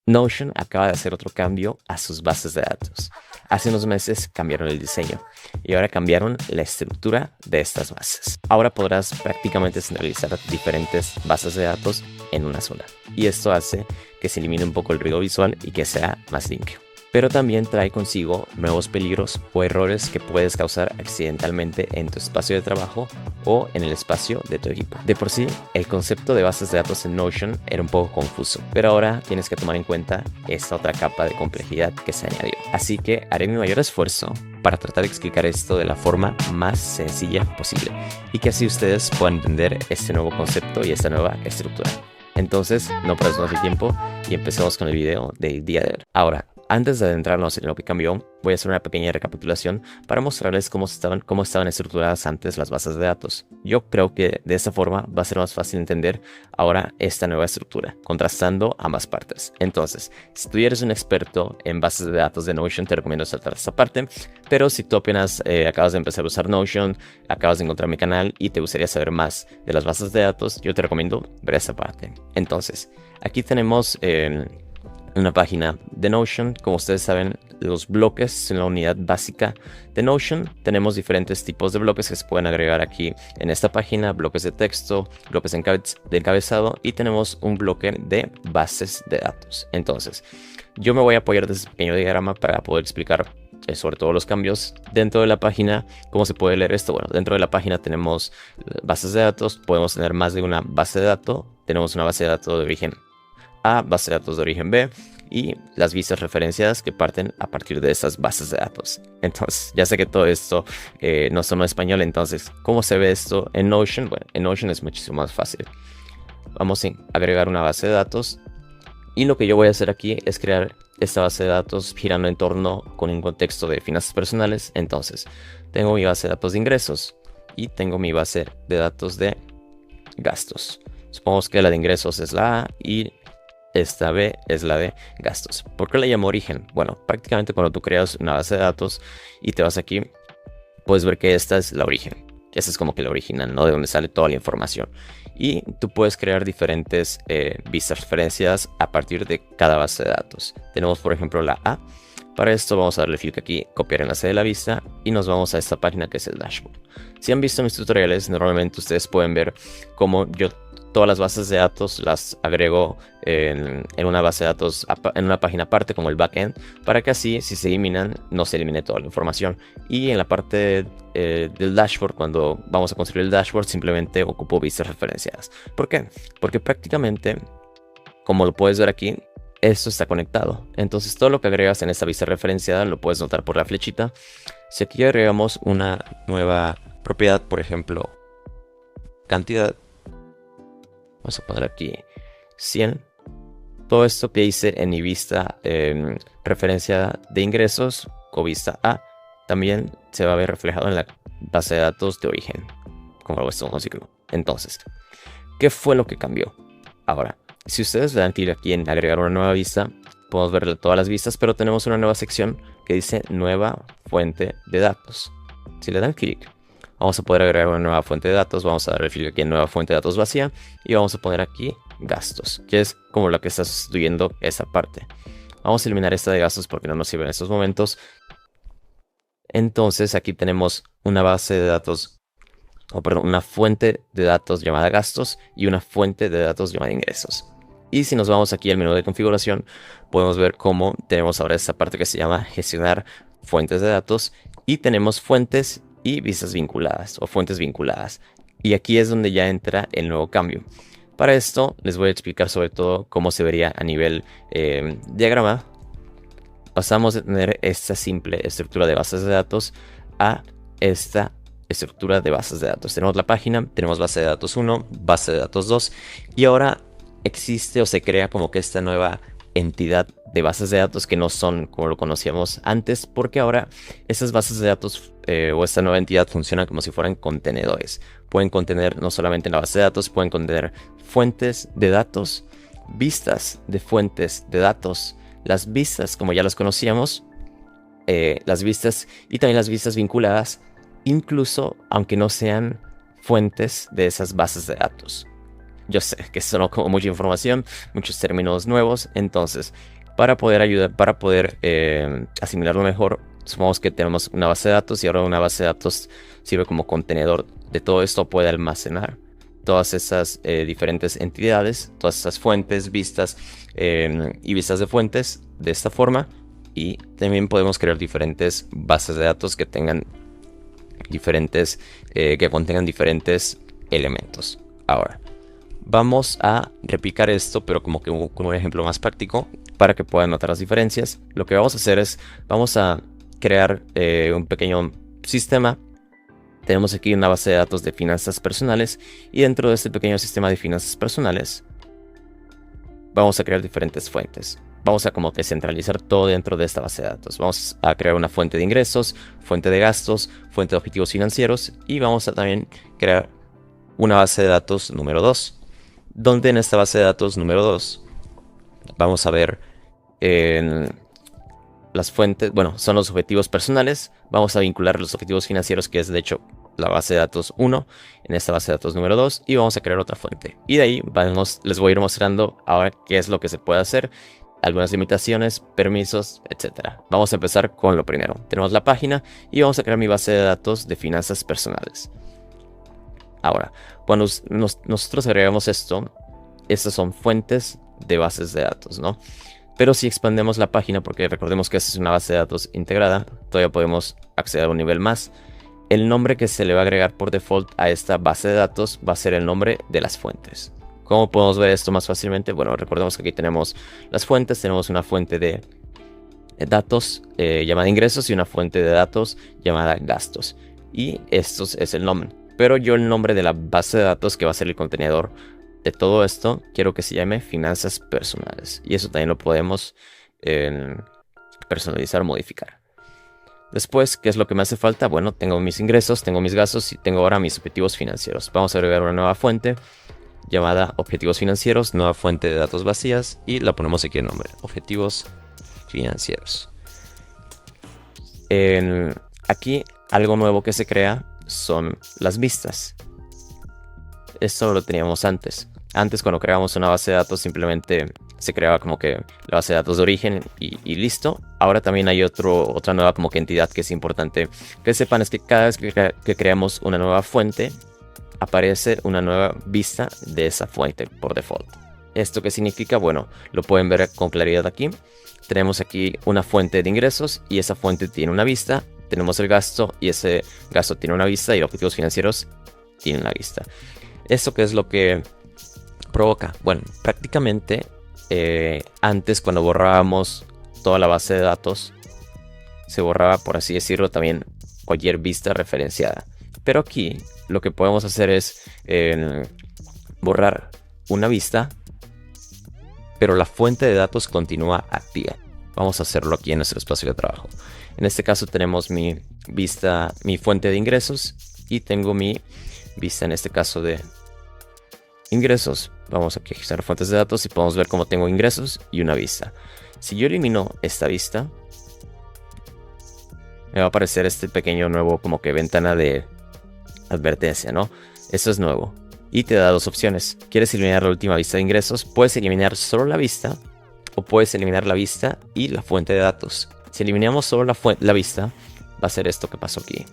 Notion acaba de hacer otro cambio a sus bases de datos. Hace unos meses cambiaron el diseño y ahora cambiaron la estructura de estas bases. Ahora podrás prácticamente centralizar diferentes bases de datos en una sola. Y esto hace que se elimine un poco el ruido visual y que sea más limpio. Pero también trae consigo nuevos peligros o errores que puedes causar accidentalmente en tu espacio de trabajo o en el espacio de tu equipo. De por sí, el concepto de bases de datos en Notion era un poco confuso, pero ahora tienes que tomar en cuenta esta otra capa de complejidad que se añadió. Así que haré mi mayor esfuerzo para tratar de explicar esto de la forma más sencilla posible y que así ustedes puedan entender este nuevo concepto y esta nueva estructura. Entonces, no perdamos más el tiempo y empecemos con el video del día de hoy. Ahora, antes de adentrarnos en lo que cambió, voy a hacer una pequeña recapitulación para mostrarles cómo estaban estructuradas antes las bases de datos. Yo creo que de esta forma va a ser más fácil entender ahora esta nueva estructura, contrastando ambas partes. Entonces, si tú eres un experto en bases de datos de Notion, te recomiendo saltar esta parte, pero si tú apenas acabas de empezar a usar Notion, acabas de encontrar mi canal y te gustaría saber más de las bases de datos, yo te recomiendo ver esta parte. Entonces, aquí tenemos una página de Notion. Como ustedes saben, los bloques en la unidad básica de Notion, tenemos diferentes tipos de bloques que se pueden agregar aquí en esta página: bloques de texto, bloques de encabezado, y tenemos un bloque de bases de datos. Entonces, yo me voy a apoyar de este pequeño diagrama para poder explicar sobre todo los cambios dentro de la página. ¿Cómo se puede leer esto? Bueno, dentro de la página tenemos bases de datos, podemos tener más de una base de datos. Tenemos una base de datos de origen A, base de datos de origen B y las vistas referenciadas que parten a partir de estas bases de datos. Entonces, ya sé que todo esto no sonó español, entonces, ¿cómo se ve esto en Notion? Bueno, en Notion es muchísimo más fácil. Vamos a agregar una base de datos y lo que yo voy a hacer aquí es crear esta base de datos girando en torno con un contexto de finanzas personales. Entonces, tengo mi base de datos de ingresos y tengo mi base de datos de gastos. Supongamos que la de ingresos es la A y esta B es la de gastos. ¿Por qué la llamo origen? Bueno, prácticamente cuando tú creas una base de datos y te vas aquí, puedes ver que esta es la origen. Esta es como que la original, ¿no? De donde sale toda la información. Y tú puedes crear diferentes vistas referenciadas a partir de cada base de datos. Tenemos, por ejemplo, la A. Para esto vamos a darle clic aquí, copiar enlace de la vista, y nos vamos a esta página que es el dashboard. Si han visto mis tutoriales, normalmente ustedes pueden ver cómo yo todas las bases de datos las agrego en una base de datos, en una página aparte como el backend, para que así, si se eliminan, no se elimine toda la información. Y en la parte del dashboard, cuando vamos a construir el dashboard, simplemente ocupo vistas referenciadas. ¿Por qué? Porque prácticamente, como lo puedes ver aquí, esto está conectado. Entonces todo lo que agregas en esta vista referenciada lo puedes notar por la flechita. Si aquí agregamos una nueva propiedad, por ejemplo, cantidad, vamos a poner aquí 100. Todo esto que hice en mi vista referenciada de ingresos o vista A también se va a ver reflejado en la base de datos de origen, como lo estamos haciendo. Entonces, ¿qué fue lo que cambió? Ahora, si ustedes le dan clic aquí en agregar una nueva vista, podemos ver todas las vistas, pero tenemos una nueva sección que dice nueva fuente de datos. Si le dan clic, vamos a poder agregar una nueva fuente de datos. Vamos a darle clic aquí en nueva fuente de datos vacía y vamos a poner aquí gastos, que es como lo que está sustituyendo esa parte. Vamos a eliminar esta de gastos porque no nos sirve en estos momentos. Entonces aquí tenemos una base de datos, una fuente de datos llamada gastos y una fuente de datos llamada ingresos. Y si nos vamos aquí al menú de configuración, podemos ver cómo tenemos ahora esta parte que se llama gestionar fuentes de datos y tenemos fuentes y vistas vinculadas o fuentes vinculadas. Y aquí es donde ya entra el nuevo cambio. Para esto les voy a explicar sobre todo cómo se vería a nivel diagrama. Pasamos de tener esta simple estructura de bases de datos a esta estructura de bases de datos. Tenemos la página, tenemos base de datos 1, base de datos 2 y ahora existe o se crea como que esta nueva entidad de bases de datos que no son como lo conocíamos antes, porque ahora esas bases de datos o esta nueva entidad funcionan como si fueran contenedores. Pueden contener no solamente la base de datos, pueden contener fuentes de datos, vistas de fuentes de datos, las vistas como ya las conocíamos, las vistas y también las vistas vinculadas, incluso aunque no sean fuentes de esas bases de datos. Yo sé que sonó como mucha información, muchos términos nuevos, entonces para poder asimilarlo mejor. Supongamos que tenemos una base de datos y ahora una base de datos sirve como contenedor de todo esto, puede almacenar todas esas diferentes entidades, todas esas fuentes, vistas y vistas de fuentes de esta forma. Y también podemos crear diferentes bases de datos que tengan que contengan diferentes elementos. Ahora, vamos a replicar esto, pero como que con un ejemplo más práctico para que puedan notar las diferencias. Lo que vamos a hacer es, vamos a crear un pequeño sistema. Tenemos aquí una base de datos de finanzas personales y dentro de este pequeño sistema de finanzas personales vamos a crear diferentes fuentes. Vamos a como que centralizar todo dentro de esta base de datos. Vamos a crear una fuente de ingresos, fuente de gastos, fuente de objetivos financieros y vamos a también crear una base de datos número 2, donde en esta base de datos número 2 vamos a ver las fuentes, bueno, son los objetivos personales. Vamos a vincular los objetivos financieros, que es de hecho la base de datos 1, en esta base de datos número 2, y vamos a crear otra fuente. Y de ahí les voy a ir mostrando ahora qué es lo que se puede hacer, algunas limitaciones, permisos, etc. Vamos a empezar con lo primero. Tenemos la página y vamos a crear mi base de datos de finanzas personales. Ahora, cuando nosotros agregamos esto, estas son fuentes de bases de datos, ¿no? Pero si expandemos la página, porque recordemos que esta es una base de datos integrada, todavía podemos acceder a un nivel más. El nombre que se le va a agregar por default a esta base de datos va a ser el nombre de las fuentes. ¿Cómo podemos ver esto más fácilmente? Bueno, recordemos que aquí tenemos las fuentes. Tenemos una fuente de datos llamada ingresos y una fuente de datos llamada gastos. Y esto es el nombre. Pero yo el nombre de la base de datos, que va a ser el contenedor de todo esto, quiero que se llame finanzas personales. Y eso también lo podemos personalizar, modificar. Después, ¿qué es lo que me hace falta? Bueno, tengo mis ingresos, tengo mis gastos y tengo ahora mis objetivos financieros. Vamos a agregar una nueva fuente llamada objetivos financieros, nueva fuente de datos vacías, y la ponemos aquí en nombre, objetivos financieros. Aquí algo nuevo que se crea son las vistas. Esto no lo teníamos antes. Antes, cuando creábamos una base de datos, simplemente se creaba como que la base de datos de origen y listo. Ahora también hay otra nueva como que entidad que es importante que sepan, es que cada vez que creamos una nueva fuente, aparece una nueva vista de esa fuente por default. ¿Esto qué significa? Bueno, lo pueden ver con claridad aquí. Tenemos aquí una fuente de ingresos y esa fuente tiene una vista. Tenemos el gasto y ese gasto tiene una vista, y objetivos financieros tienen la vista. ¿Esto qué es lo que provoca? Bueno, prácticamente antes, cuando borrábamos toda la base de datos, se borraba, por así decirlo, también cualquier vista referenciada. Pero aquí lo que podemos hacer es borrar una vista, pero la fuente de datos continúa activa. Vamos a hacerlo aquí en nuestro espacio de trabajo. En este caso tenemos mi vista, mi fuente de ingresos, y tengo mi vista en este caso de ingresos. Vamos aquí a gestionar fuentes de datos y podemos ver cómo tengo ingresos y una vista. Si yo elimino esta vista, me va a aparecer este pequeño nuevo como que ventana de advertencia, ¿no? Esto es nuevo y te da dos opciones. ¿Quieres eliminar la última vista de ingresos? Puedes eliminar solo la vista, o puedes eliminar la vista y la fuente de datos. Si eliminamos solo la vista, va a ser esto que pasó aquí.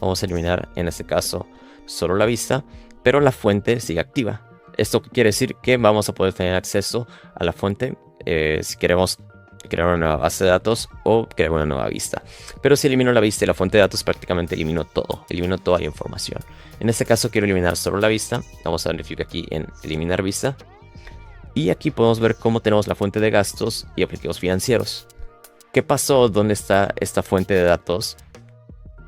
Vamos a eliminar en este caso solo la vista, pero la fuente sigue activa. Esto quiere decir que vamos a poder tener acceso a la fuente si queremos crear una nueva base de datos o crear una nueva vista. Pero si elimino la vista y la fuente de datos, prácticamente elimino todo, elimino toda la información. En este caso quiero eliminar solo la vista. Vamos a darle clic aquí en eliminar vista, y aquí podemos ver cómo tenemos la fuente de gastos y objetivos financieros. ¿Qué pasó? ¿Dónde está esta fuente de datos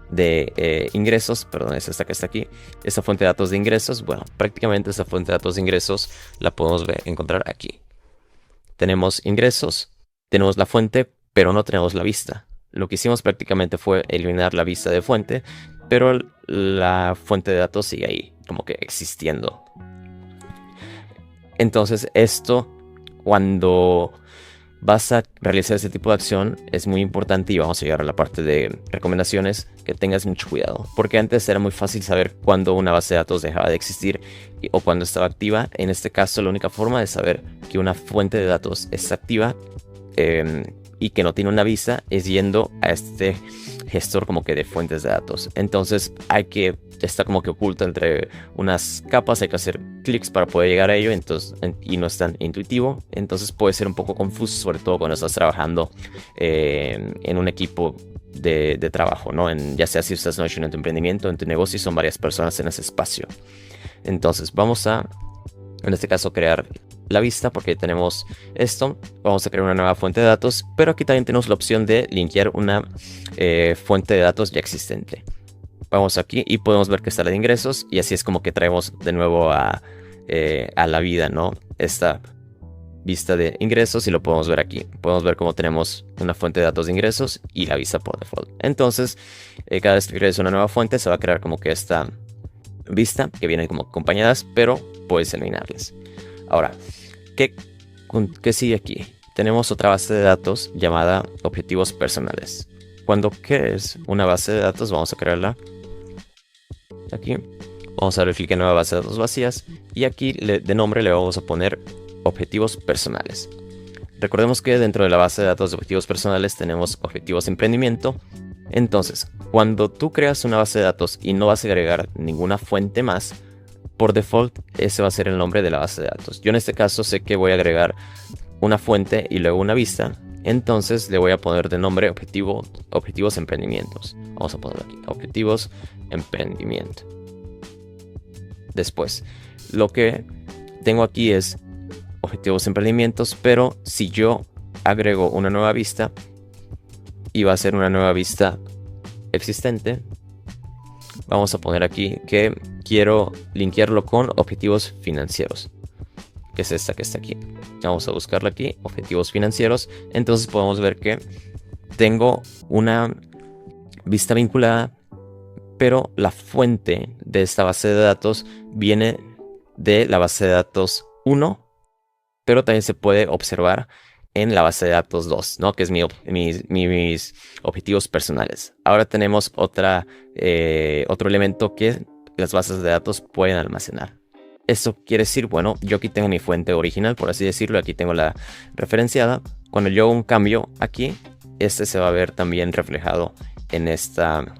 de ingresos? Perdón, es esta que está aquí. Esta fuente de datos de ingresos, bueno, prácticamente esta fuente de datos de ingresos la podemos encontrar aquí. Tenemos ingresos, tenemos la fuente, pero no tenemos la vista. Lo que hicimos prácticamente fue eliminar la vista de fuente, pero la fuente de datos sigue ahí, como que existiendo. Entonces esto, cuando vas a realizar este tipo de acción, es muy importante, y vamos a llegar a la parte de recomendaciones, que tengas mucho cuidado, porque antes era muy fácil saber cuándo una base de datos dejaba de existir o cuándo estaba activa. En este caso, la única forma de saber que una fuente de datos está activa y que no tiene una vista es yendo a este gestor como que de fuentes de datos. Entonces está como que oculto entre unas capas, hay que hacer clics para poder llegar a ello, entonces, y no es tan intuitivo, entonces puede ser un poco confuso, sobre todo cuando estás trabajando en un equipo de trabajo, ¿no? Ya sea si estás en tu emprendimiento, en tu negocio, y son varias personas en ese espacio. Entonces vamos a, en este caso, crear la vista, porque tenemos esto. Vamos a crear una nueva fuente de datos, pero aquí también tenemos la opción de linkear una fuente de datos ya existente. Vamos aquí y podemos ver que está la de ingresos, y así es como que traemos de nuevo a la vida, ¿no? Esta vista de ingresos, y lo podemos ver aquí. Podemos ver cómo tenemos una fuente de datos de ingresos y la vista por default. Entonces, cada vez que crees una nueva fuente, se va a crear como que esta vista que vienen como acompañadas, pero puedes eliminarles. Ahora, ¿qué sigue aquí? Tenemos otra base de datos llamada objetivos personales. Cuando crees una base de datos, vamos a crearla aquí. Vamos a darle clic en nueva base de datos vacías, y aquí de nombre le vamos a poner objetivos personales. Recordemos que dentro de la base de datos de objetivos personales tenemos objetivos de emprendimiento. Entonces, cuando tú creas una base de datos y no vas a agregar ninguna fuente más, por default ese va a ser el nombre de la base de datos. Yo en este caso sé que voy a agregar una fuente y luego una vista, entonces le voy a poner de nombre objetivos emprendimientos. Vamos a ponerlo aquí, objetivos emprendimiento. Después, lo que tengo aquí es objetivos emprendimientos, pero si yo agrego una nueva vista, y va a ser una nueva vista existente, vamos a poner aquí que quiero linkearlo con objetivos financieros, que es esta que está aquí. Vamos a buscarla aquí, objetivos financieros. Entonces podemos ver que tengo una vista vinculada, pero la fuente de esta base de datos viene de la base de datos 1, pero también se puede observar en la base de datos 2, ¿no? Que es mis objetivos personales. Ahora tenemos otro elemento que las bases de datos pueden almacenar. Esto quiere decir, bueno, yo aquí tengo mi fuente original, por así decirlo, aquí tengo la referenciada. Cuando yo hago un cambio aquí, este se va a ver también reflejado en esta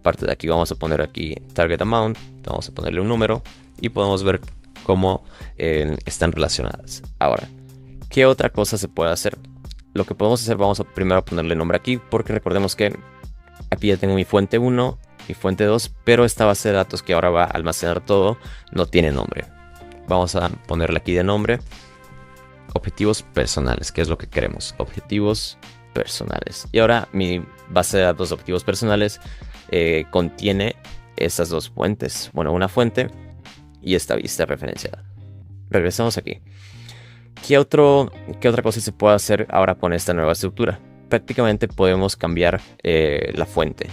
parte de aquí. Vamos a poner aquí target amount, vamos a ponerle un número y podemos ver cómo están relacionadas. Ahora, ¿qué otra cosa se puede hacer? Lo que podemos hacer, vamos a primero ponerle nombre aquí, porque recordemos que aquí ya tengo mi fuente 1, mi fuente 2, pero esta base de datos que ahora va a almacenar todo no tiene nombre. Vamos a ponerle aquí de nombre objetivos personales, que es lo que queremos, objetivos personales. Y ahora mi base de datos de objetivos personales contiene estas dos fuentes, bueno, una fuente y esta vista referenciada. Regresamos aquí. ¿Qué otra cosa se puede hacer ahora con esta nueva estructura? Prácticamente podemos cambiar la fuente.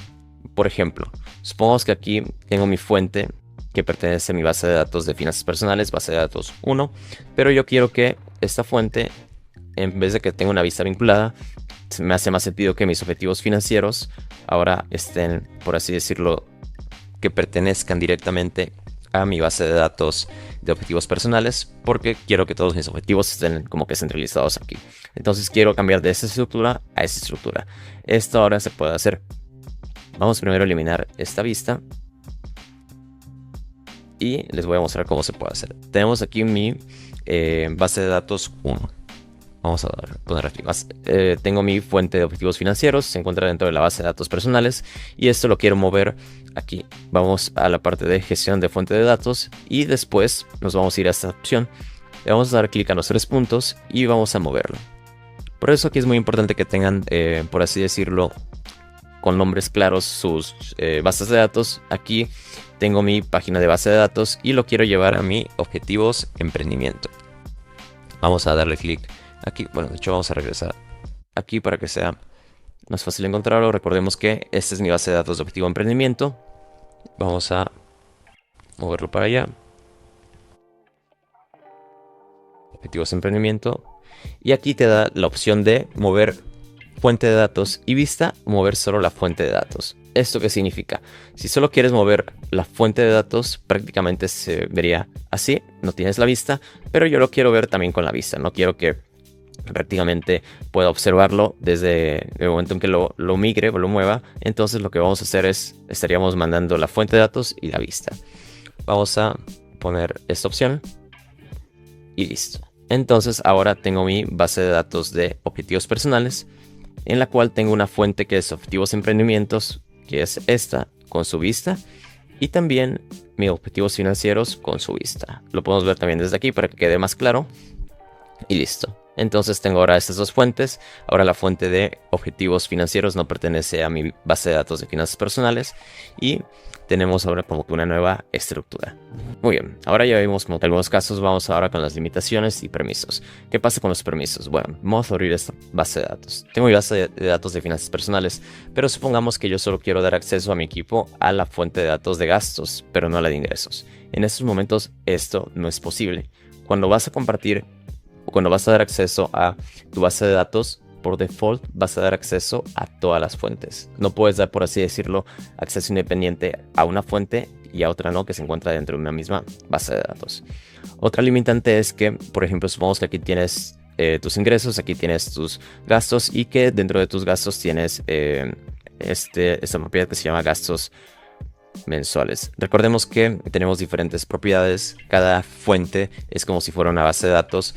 Por ejemplo, supongamos que aquí tengo mi fuente que pertenece a mi base de datos de finanzas personales, base de datos 1, pero yo quiero que esta fuente, en vez de que tenga una vista vinculada, me hace más sentido que mis objetivos financieros ahora estén, por así decirlo, que pertenezcan directamente a mi base de datos de objetivos personales, porque quiero que todos mis objetivos estén como que centralizados aquí. Entonces quiero cambiar de esa estructura a esa estructura. Esto ahora se puede hacer. Vamos primero a eliminar esta vista y les voy a mostrar cómo se puede hacer. Tenemos aquí mi base de datos 1. Vamos a poner aquí. Tengo mi fuente de objetivos financieros, se encuentra dentro de la base de datos personales, y esto lo quiero mover aquí. Vamos a la parte de gestión de fuente de datos y después nos vamos a ir a esta opción. Le vamos a dar clic a los 3 puntos y vamos a moverlo. Por eso aquí es muy importante que tengan, por así decirlo, con nombres claros sus bases de datos. Aquí tengo mi página de base de datos y lo quiero llevar a mi objetivos emprendimiento. Vamos a darle clic aquí. Bueno, de hecho vamos a regresar aquí para que sea más fácil encontrarlo. Recordemos que esta es mi base de datos de objetivo emprendimiento. Vamos a moverlo para allá. Objetivos emprendimiento. Y aquí te da la opción de mover fuente de datos y vista, mover solo la fuente de datos. ¿Esto qué significa? Si solo quieres mover la fuente de datos, prácticamente se vería así, no tienes la vista, pero yo lo quiero ver también con la vista. No quiero que prácticamente pueda observarlo desde el momento en que lo migre o lo mueva. Entonces lo que vamos a hacer es, estaríamos mandando la fuente de datos y la vista. Vamos a poner esta opción y listo. Entonces ahora tengo mi base de datos de objetivos personales, en la cual tengo una fuente que es objetivos emprendimientos, que es esta con su vista, y también mis objetivos financieros con su vista. Lo podemos ver también desde aquí para que quede más claro. Y listo. Entonces tengo ahora estas dos fuentes. Ahora la fuente de objetivos financieros no pertenece a mi base de datos de finanzas personales. Y tenemos ahora como que una nueva estructura. Muy bien, ahora ya vimos como que algunos casos. Vamos ahora con las limitaciones y permisos. ¿Qué pasa con los permisos? Bueno, vamos a abrir esta base de datos. Tengo mi base de datos de finanzas personales, pero supongamos que yo solo quiero dar acceso a mi equipo a la fuente de datos de gastos, pero no a la de ingresos. En estos momentos esto no es posible. Cuando vas a compartir o cuando vas a dar acceso a tu base de datos, por default vas a dar acceso a todas las fuentes. No puedes dar, por así decirlo, acceso independiente a una fuente y a otra no, que se encuentra dentro de una misma base de datos. Otra limitante es que, por ejemplo, supongamos que aquí tienes tus ingresos, aquí tienes tus gastos y que dentro de tus gastos tienes esta propiedad que se llama gastos mensuales. Recordemos que tenemos diferentes propiedades. Cada fuente es como si fuera una base de datos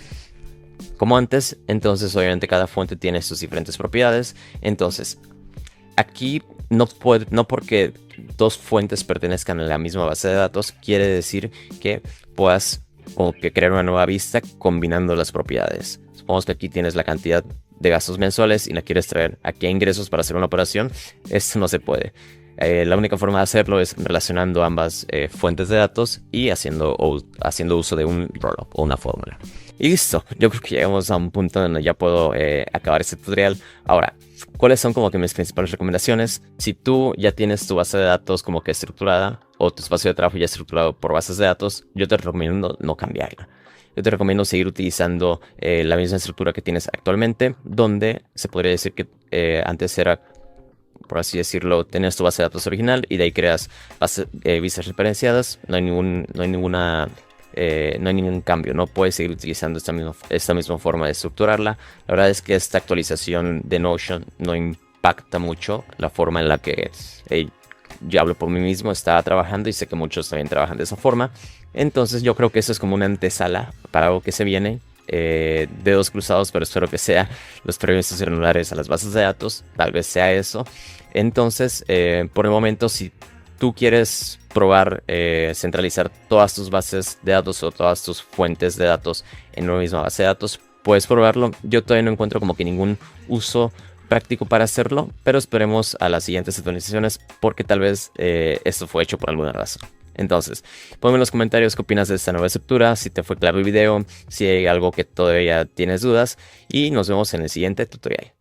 como antes. Entonces obviamente cada fuente tiene sus diferentes propiedades. Entonces aquí no porque dos fuentes pertenezcan a la misma base de datos quiere decir que puedas como que crear una nueva vista combinando las propiedades. Supongamos que aquí tienes la cantidad de gastos mensuales y la quieres traer aquí a ingresos para hacer una operación. Esto no se puede. La única forma de hacerlo es relacionando ambas fuentes de datos y haciendo uso de un rollup o una fórmula. Y listo, yo creo que llegamos a un punto donde ya puedo acabar este tutorial. Ahora, ¿cuáles son como que mis principales recomendaciones? Si tú ya tienes tu base de datos como que estructurada o tu espacio de trabajo ya estructurado por bases de datos, yo te recomiendo no cambiarla. Yo te recomiendo seguir utilizando la misma estructura que tienes actualmente, donde se podría decir que antes era, por así decirlo, tenías tu base de datos original y de ahí creas vistas referenciadas. No hay ningún cambio, no puedes seguir utilizando esta misma forma de estructurarla. La verdad es que esta actualización de Notion no impacta mucho la forma en la que yo hablo por mí mismo, estaba trabajando y sé que muchos también trabajan de esa forma. Entonces yo creo que eso es como una antesala para algo que se viene. Dedos cruzados, pero espero que sea los permisos celulares a las bases de datos, tal vez sea eso. Entonces por el momento, si tú quieres probar centralizar todas tus bases de datos o todas tus fuentes de datos en una misma base de datos, puedes probarlo. Yo todavía no encuentro como que ningún uso práctico para hacerlo, pero esperemos a las siguientes actualizaciones porque tal vez esto fue hecho por alguna razón. Entonces, ponme en los comentarios qué opinas de esta nueva estructura, si te fue claro el video, si hay algo que todavía tienes dudas y nos vemos en el siguiente tutorial.